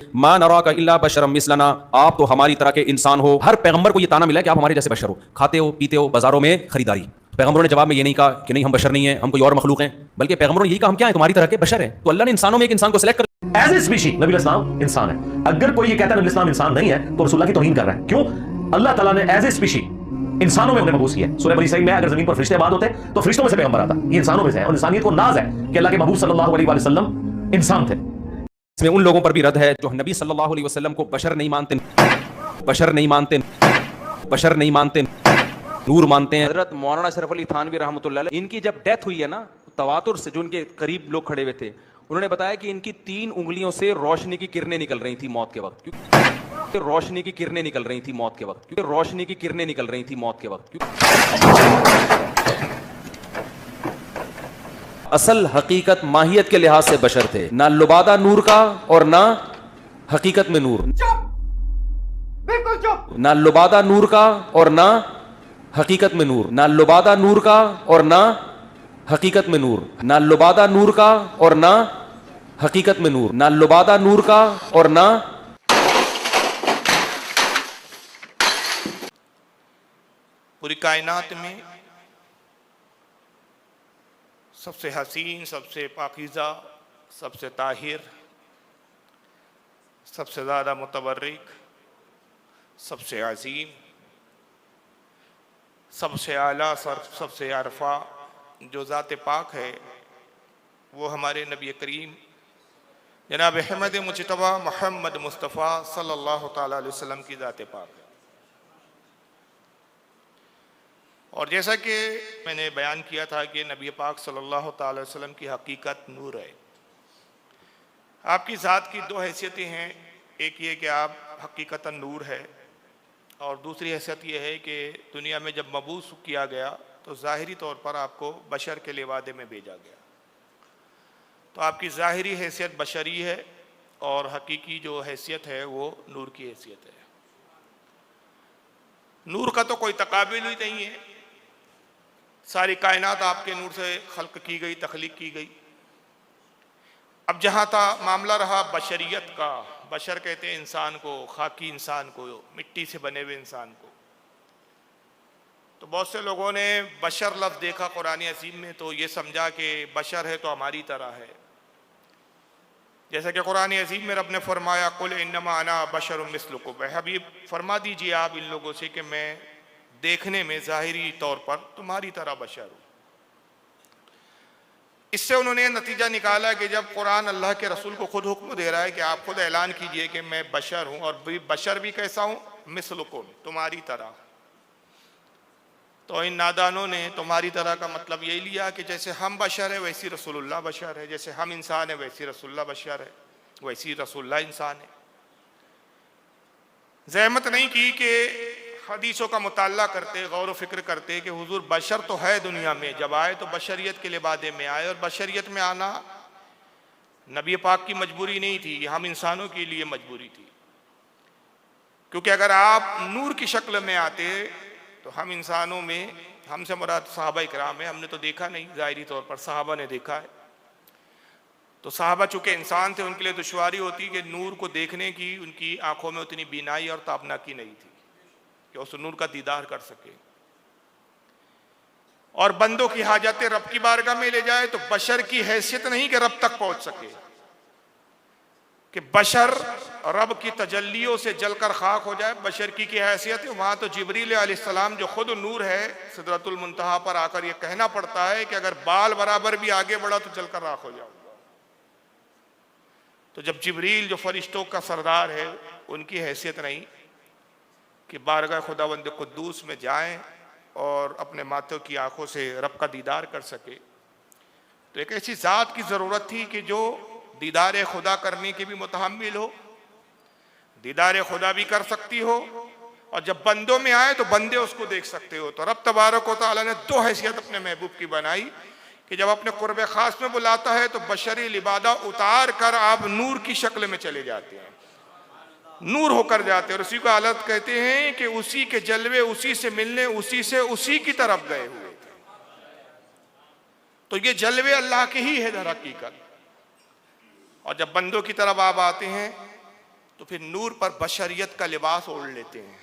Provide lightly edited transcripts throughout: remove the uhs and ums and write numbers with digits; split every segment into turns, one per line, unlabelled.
मा नरा का इल्ला बशरम मिसलना, आप तो हमारी तरह के इंसान हो। हर पैगंबर को ये ताना मिला कि आप हमारे जैसे बशर हो, खाते हो पीते हो, बाजारों में खरीदारी। पैगंबरों ने जवाब में ये नहीं कहा कि नहीं हम बशर नहीं है, हम कोई और मखलूक हैं, बल्कि पैगंबरों ने यही कहा हम क्या है, तुम्हारी तरह के बशर हैं। तो अल्लाह ने इंसानों में एक इंसान को सिलेक्ट कर एज ए स्पीशी नबी इस्लाम इंसान है। अगर कोई ये कहता है नबी इस्लाम इंसान नहीं है तो रसूलुल्लाह की तौहीन कर रहा है। क्यों? अल्लाह ताला ने एज ए स्पीशी इंसानों में उन्हें मबूस किया। सूरह बनी इसराइल में अगर जमीन पर फरिश्ते आबाद होते तो फरिश्तों में से पैगंबर आता, ये इंसानों में से है। और इंसानियत को नाज है कि अल्लाह के महबूब सल्लल्लाहु अलैहि वसल्लम इंसान थे। इसमें उन लोगों पर भी रद्द है जो नबी सल्लल्लाहु अलैहि वसल्लम को बशर नहीं मानते, बशर नहीं मानते, बशर नहीं मानते, नूर मानते हैं। हजरत मौलाना शरफ अली थानवी रहमतुल्लाह अलैह, इनकी जब डेथ हुई है ना, तवातुर से जो उनके करीब लोग खड़े हुए थे, उन्होंने बताया कि इनकी 3 उंगलियों से रोशनी की किरणें निकल रही थी मौत के वक्त, क्योंकि रोशनी की किरणें निकल रही थी मौत के वक्त, क्योंकि रोशनी की किरणें निकल रही थी मौत के वक्त। असल हकीकत माहियत के लिहाज से बशर थे, ना लुबादा नूर का और ना हकीकत में नूर,
बिल्कुल चुप।
ना लुबादा नूर का और ना हकीकत में नूर, ना लुबादा नूर का और ना हकीकत में नूर, ना लुबादा नूर का और ना हकीकत में नूर, ना लुबादा नूर का और ना।
पूरी कायनात में सबसे हसीन, सबसे पाकीज़ा, सबसे ताहिर, सबसे ज़्यादा मुतबर्रिक, सबसे अजीम, सबसे आला, सबसे अरफा जो ज़ात पाक है वो हमारे नबी करीम जनाब अहमद मुजतबा मोहम्मद मुस्तफ़ा सल्लल्लाहु ताला अलैहि वसल्लम की ज़ात पाक है। और जैसा कि मैंने बयान किया था कि नबी पाक सल्लल्लाहु ताला अलैहि वसल्लम की हकीकत नूर है। आपकी ज़ात की 2 हैसियतें हैं, एक ये कि आप हकीकतन नूर है, और दूसरी हैसियत ये है कि दुनिया में जब मबूस किया गया तो ज़ाहिरी तौर पर आपको बशर के लिवादे में भेजा गया। तो आपकी ज़ाहिरी हैसियत बशरी है और हकीकी जो हैसियत है वो नूर की हैसियत है। नूर का तो कोई तकाबिल ही नहीं है। सारी कायनात आपके नूर से खल्क की गई, तख्लीक की गई। अब जहाँ था मामला रहा बशरियत का, बशर कहते हैं इंसान को, खाकी इंसान को, मिट्टी से बने हुए इंसान को। तो बहुत से लोगों ने बशर लफ्ज़ देखा कुरान अज़ीम में तो ये समझा कि बशर है तो हमारी तरह है। जैसा कि कुरान अज़ीम में रब ने फरमाया कुल इन्नमा अना बशरुम मिस्लुकुम, हबीब फरमा दीजिए आप इन लोगों से कि मैं देखने में ज़ाहिरी तौर पर तुम्हारी तरह बशर हूँ। इससे उन्होंने नतीजा निकाला कि जब कुरान अल्लाह के रसूल को खुद हुक्म दे रहा है कि आप खुद ऐलान कीजिए कि मैं बशर हूँ, और बशर भी कैसा हूँ, मिस्लुकुम, तुम्हारी तरह। तो इन नादानों ने तुम्हारी तरह का मतलब यही लिया कि जैसे हम बशर है वैसी रसूलुल्लाह बशर है, जैसे हम इंसान है वैसी रसूलुल्लाह बशर है, वैसी रसूलुल्लाह इंसान है। ज़हमत नहीं की कि हदीसों का मुताला करते, गौर व फिक्र करते कि हुजूर बशर तो है दुनिया में, जब आए तो बशरियत के लिबादे में आए, और बशरियत में आना नबी पाक की मजबूरी नहीं थी, हम इंसानों के लिए मजबूरी थी। क्योंकि अगर आप नूर की शक्ल में आते तो हम इंसानों में, हमसे मुराद सहाबा इकराम है, हमने तो देखा नहीं, ज़ाहिरी तौर पर सहाबा ने देखा है। तो सहाबा चूँकि इंसान थे उनके लिए दुश्वारी होती कि नूर को देखने की उनकी आंखों में उतनी बीनाई और ताबनाकी नहीं थी कि उस नूर का दीदार कर सके। और बंदों की हाजतें रब की बारगाह में ले जाए तो बशर की हैसियत नहीं कि रब तक पहुंच सके, कि बशर रब की तजल्लियों से जलकर खाक हो जाए, बशर की हैसियत है। वहां तो जिब्रील अलैहिस्सलाम जो खुद नूर है, सिदरतुल मुंतहा पर आकर यह कहना पड़ता है कि अगर बाल बराबर भी आगे बढ़ा तो जलकर राख हो जाऊंगा। तो जब जिब्रील जो फरिश्तों का सरदार है, उनकी हैसियत नहीं कि बारगाह खुदावंद कुद्दूस में जाएं और अपने माथे की आंखों से रब का दीदार कर सके, तो एक ऐसी ज़ात की ज़रूरत थी कि जो दीदार खुदा करने के भी मुतहम्मिल हो, दीदार खुदा भी कर सकती हो, और जब बंदों में आए तो बंदे उसको देख सकते हो। तो रब तबारक व तआला ने 2 हैसियत अपने महबूब की बनाई कि जब अपने कुर्ब खास में बुलाता है तो बशरी लिबादा उतार कर आप नूर की शक्ल में चले जाते हैं, नूर होकर जाते हैं। और उसी को हालत कहते हैं कि उसी के जलवे उसी से मिलने, उसी से उसी की तरफ गए हुए थे। तो ये जलवे अल्लाह के ही है दर हकीकत। और जब बंदों की तरफ आप आते हैं तो फिर नूर पर बशरियत का लिबास ओढ़ लेते हैं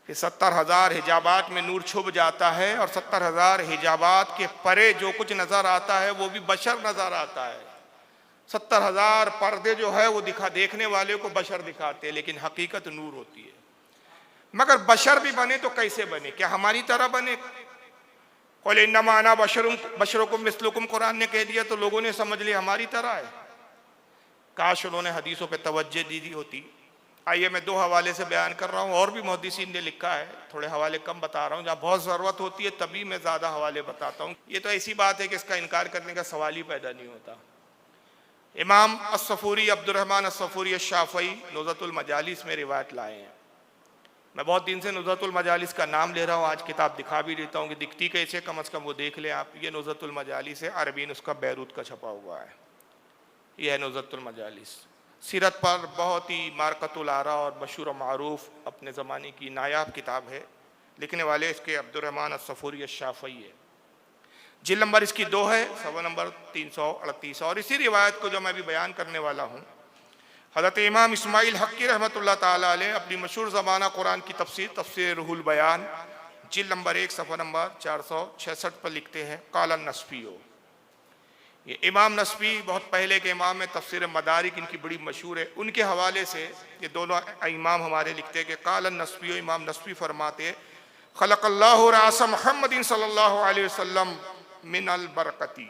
कि 70,000 हिजाबात में नूर छुप जाता है और 70,000 हिजाबात के परे जो कुछ नजर आता है वो भी बशर नजर आता है। 70,000 पर्दे जो है वो देखने वाले को बशर दिखाते हैं, लेकिन हकीकत नूर होती है। मगर बशर भी बने तो कैसे बने? क्या हमारी तरह बने? क़ुल इन्नमा अना बशरुकुम मिस्लुकुम कुरान ने कह दिया तो लोगों ने समझ लिया हमारी तरह है। काश उन्होंने हदीसों पे तवज्जो दी होती। आइए मैं 2 हवाले से बयान कर रहा हूँ, और भी मुहद्दिसीन ने लिखा है, थोड़े हवाले कम बता रहा हूँ, जहाँ बहुत ज़रूरत होती है तभी मैं ज़्यादा हवाले बताता हूँ। ये तो ऐसी बात है कि इसका इनकार करने का सवाल ही पैदा नहीं होता। इमाम अस्सफूरी अब्दुर्रहमान अस्सफूरी शाफ़ई नुज़्रतुल मजालिस में रिवायत लाए हैं। मैं बहुत दिन से नुज़्रतुल मजालिस का नाम ले रहा हूँ, आज किताब दिखा भी देता हूँ कि दिखती कैसे, कम अज़ कम वो देख लें आप। ये नुज़्रतुल मजालिस है, अरबी उसका बैरूत का छपा हुआ है। यह है नुज़्रतुल मजालिस। सीरत पर बहुत ही मारकतुल आरा और मशहूर व मारूफ अपने ज़माने की नायाब किताब है। लिखने वाले इसके अब्दुर्रहमान अस्सफूरी शाफ़ई है। जिल्द नंबर इसकी 2 है, सफ़ा नंबर 338। और इसी रिवायत को जो मैं अभी बयान करने वाला हूँ, हज़रत इमाम इस्माइल हक्की रहमतुल्लाह ताला अलैह अपनी मशहूर ज़माना कुरान की तफसीर रूहुल बयान जिल्द नंबर 1 सफ़ा नंबर 466 पर लिखते हैं, क़ाल नस्फ़ी। ये इमाम नस्फ़ी बहुत पहले के इमाम है, तफसीर मदारिक इनकी बड़ी मशहूर है। उनके हवाले से ये दोनों इमाम हमारे लिखते हैं कि क़ाल नस्फ़ी, इमाम नस्फ़ी फरमाते ख़लक़ल्लाहु रास मुहम्मदिन सल्लल्लाहु अलैहि वसल्लम मिनल बरकती।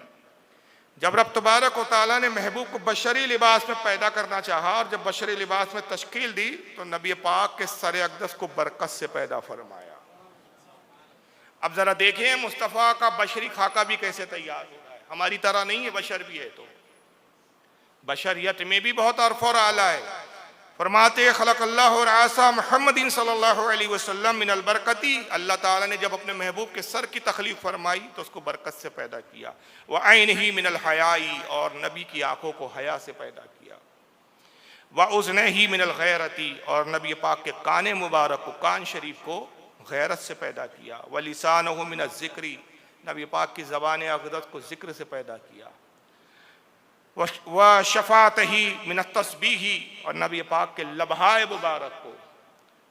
जब रब तबारक व तआला ने महबूब को बशरी लिबास में पैदा करना चाहा और जब बशरी लिबास में तश्कील दी तो नबी पाक के सर अक़दस को बरकत से पैदा फरमाया। अब जरा देखें मुस्तफ़ा का बशरी खाका भी कैसे तैयार हो रहा है। हमारी तरह नहीं है, बशर भी है, तो बशरियत में भी बहुत अर्फ़ और आला है। फरमाते खलक़ल्लाहु रासा मुहम्मदिन सल्लल्लाहु अलैहि वसल्लम मिनल बरकती। अल्लाह ताला ने जब अपने महबूब के सर की तखलीक़ फरमाई तो उसको बरकत से पैदा किया। व ऐनिही मिनल हयाई, और नबी की आंखों को हया से पैदा किया। व उज़नैही मिनल गैरती, और नबी पाक के कान मुबारक को, कान शरीफ को गैरत से पैदा किया। व लिसानहु मिनल ज़िक्री, नबी पाक की ज़बान अक़दस को ज़िक्र से पैदा किया। व शफ़ात ही मिन तस्बीही, और नबी पाक के लबहाए मुबारक को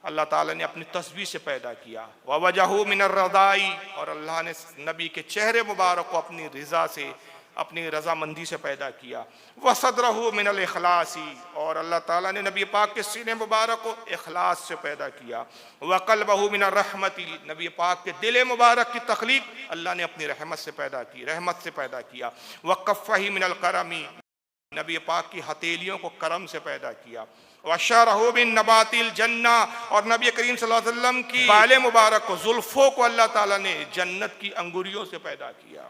अल्लाह ताला ने अपनी तस्बीह से पैदा किया। व वजहु मिन रज़ाई, और अल्लाह ने नबी के चेहरे मुबारक को अपनी रज़ा से, अपनी रज़ामंदी से पैदा किया। व सदरहु मिनल इखलासी, और अल्लाह ताला ने नबी पाक के सीने मुबारक को इखलास से पैदा किया। व क़ल्बहु मिनर रहमती, नबी पाक के दिल मुबारक की तख्लीक़ अल्लाह ने अपनी रहमत से पैदा की, रहमत से पैदा किया। व कफ़्फ़ही मिनल करमी, नबी पाक की हथेलियों को करम से पैदा किया। व शरहु बिन नबातिल जन्ना, और नबी करीम सल्लल्लाहु अलैहि वसल्लम की बाले मुबारक को, जुल्फ़ों को अल्लाह ताला ने जन्नत की अंगूरियों से पैदा किया।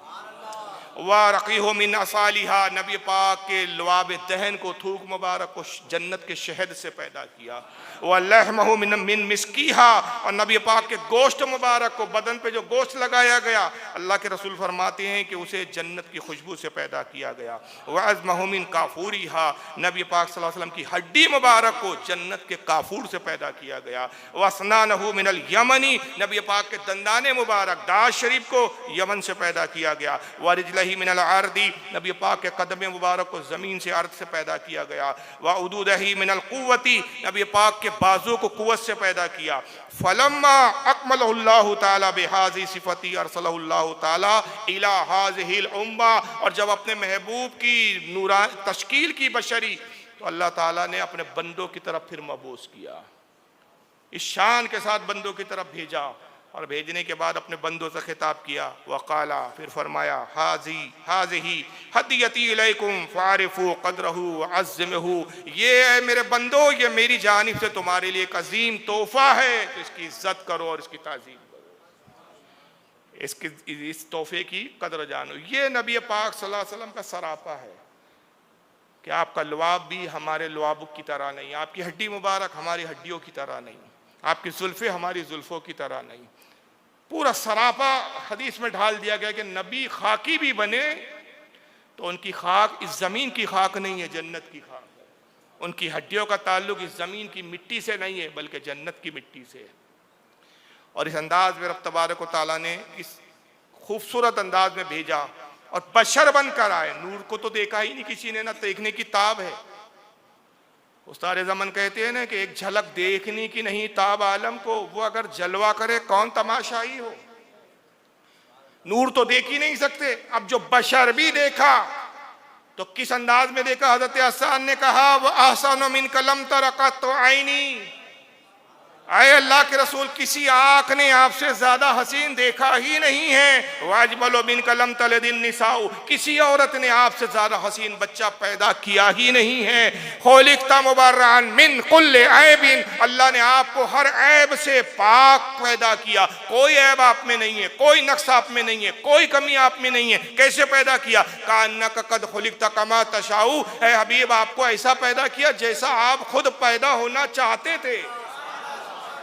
व रक़ीहु मिन असालिहा, नबी पाक के लुआब दहन को, थूक मुबारक को जन्नत के शहद से पैदा किया। व लहमहु मिन मिस्कीहा, और नबी पाक के गोश्त मुबारक को, बदन पे जो गोश्त लगाया गया, अल्लाह के रसूल फरमाते हैं कि उसे जन्नत की खुशबू से पैदा किया गया। व अज़महु मिन काफूरिहा, नबी पाक सल्लल्लाहु अलैहि वसल्लम की हड्डी मुबारक को जन्नत के काफूर से पैदा किया गया। व असनानहु मिनल यमनी, नबी पाक के दंदाने मुबारक, दाज शरीफ को यमन से पैदा किया गया। व रिजलही मिनल अर्दी, नबी पाक के कदम मुबारक को ज़मीन से, अर्द से पैदा किया गया। व उदूदही मिनल कुव्वती, नबी पाक के बाजू को कुव्वत से पैदा किया। फलम्मा अकमलहुल्लाहु ताला बिहाज़ी सिफ़ती अरसलहुल्लाहु ताला इला हाज़िहिल उम्मा, और जब अपने महबूब की नूरा तश्कील की बशरी तो अल्लाह ताला ने अपने बंदों की तरफ फिर मबूस किया, इस शान के साथ बंदों की तरफ भेजा। और भेजने के बाद अपने बंदों से खिताब किया। वक़ाला, फिर फरमाया, हाज़िही हदियती इलैकुम फ़ारिफ़ू क़द्रहू वअज़्ज़िमहू, ये है मेरे बंदो, ये मेरी जानिब से तुम्हारे लिए एक अजीम तोहफ़ा है, तो इसकी इज्जत करो और इसकी ताज़ीम करो, इस तोहफ़े की कदर जानो। ये नबी पाक सल्लल्लाहु अलैहि वसल्लम का सरापा है कि आपका लुआब भी हमारे लुआब की तरह नहीं, आपकी हड्डी मुबारक हमारी हड्डियों की तरह नहीं, आपकी जुल्फ़े हमारी जुल्फ़ों की तरह नहीं। पूरा सरापा हदीस में ढाल दिया गया कि नबी खाकी भी बने तो उनकी खाक इस ज़मीन की खाक नहीं है, जन्नत की खाक है। उनकी हड्डियों का ताल्लुक इस ज़मीन की मिट्टी से नहीं है बल्कि जन्नत की मिट्टी से है। और इस अंदाज में रब तबारक व तआला ने इस खूबसूरत अंदाज में भेजा और बशर बन कर आए। नूर को तो देखा ही नहीं किसी ने, ना देखने की ताब है। उस्ताद ज़मन कहते हैं ना कि एक झलक देखने की नहीं ताब आलम को, वो अगर जलवा करे कौन तमाशाई हो। नूर तो देख ही नहीं सकते। अब जो बशर भी देखा तो किस अंदाज में देखा? हजरत हसन ने कहा वह अहसन मिन कलम तरकत तो आईनी, आए अल्लाह के रसूल किसी आंख ने आपसे ज्यादा हसीन देखा ही नहीं है। वाजमलो बिन कलम तलदिन निसाउ, किसी औरत ने आपसे ज्यादा हसीन बच्चा पैदा किया ही नहीं है। खौलिकता मुबर्रअन मिन कुल्ले ऐबिन, अल्लाह ने आपको हर ऐब से पाक पैदा किया। कोई ऐब आप में नहीं है, कोई नक्स आप में नहीं है, कोई कमी आप में नहीं है। कैसे पैदा किया? कान्नक कद खुलिकता कमा तशाउ, ऐ हबीब आपको ऐसा पैदा किया जैसा आप खुद पैदा होना चाहते थे।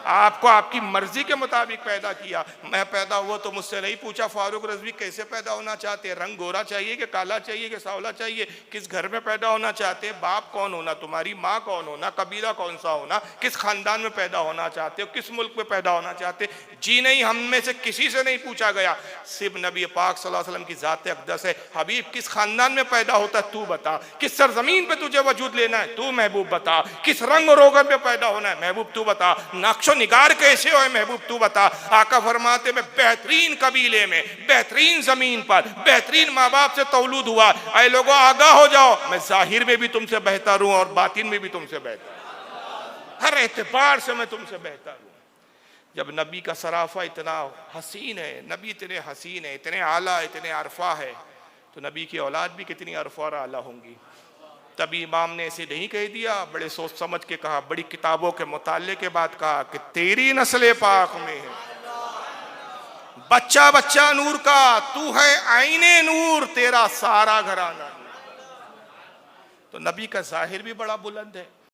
आपको आपकी मर्जी के मुताबिक पैदा किया। मैं पैदा हुआ तो मुझसे नहीं पूछा फारूक रज़वी कैसे पैदा होना चाहते, रंग गोरा चाहिए कि काला चाहिए कि सांवला चाहिए, किस घर में पैदा होना चाहते, बाप कौन होना, तुम्हारी माँ कौन होना, कबीला कौन सा होना, किस खानदान में पैदा होना चाहते हो, किस मुल्क में पैदा होना चाहते। जी नहीं, हम में से किसी से नहीं पूछा गया। सिर्फ नबी पाक सल्लल्लाहु अलैहि वसल्लम की ज़ात अक़दस है। हबीब किस खानदान में पैदा होता है तू बता, किस सरजमीन पे तुझे वजूद लेना है तू महबूब बता, किस रंग रोगन में पैदा होना है महबूब तू बता, नक्शो निगार कैसे हो महबूब तू बता। आका फरमाते मैं बेहतरीन कबीले में, बेहतरीन जमीन पर, बेहतरीन माँ बाप से तौलूद हुआ। ऐ लोगों आगाह हो जाओ, मैं जाहिर में भी तुमसे बेहतर हूँ और बातिन में भी तुमसे बेहतर हूँ, हर एतबार से मैं तुमसे बेहतर हूँ। जब नबी का सराफा इतना हसीन है, नबी इतने हसीन है, इतने आला, इतने अरफा है, तो नबी की औलाद भी कितनी अरफा और आला होंगी। तभी इमाम ने ऐसे नहीं कह दिया, बड़े सोच समझ के कहा, बड़ी किताबों के मुताले के बाद कहा कि तेरी नस्ल पाक में है बच्चा बच्चा नूर का, तू है आईने नूर, तेरा सारा घराना। तो नबी का जाहिर भी बड़ा बुलंद है,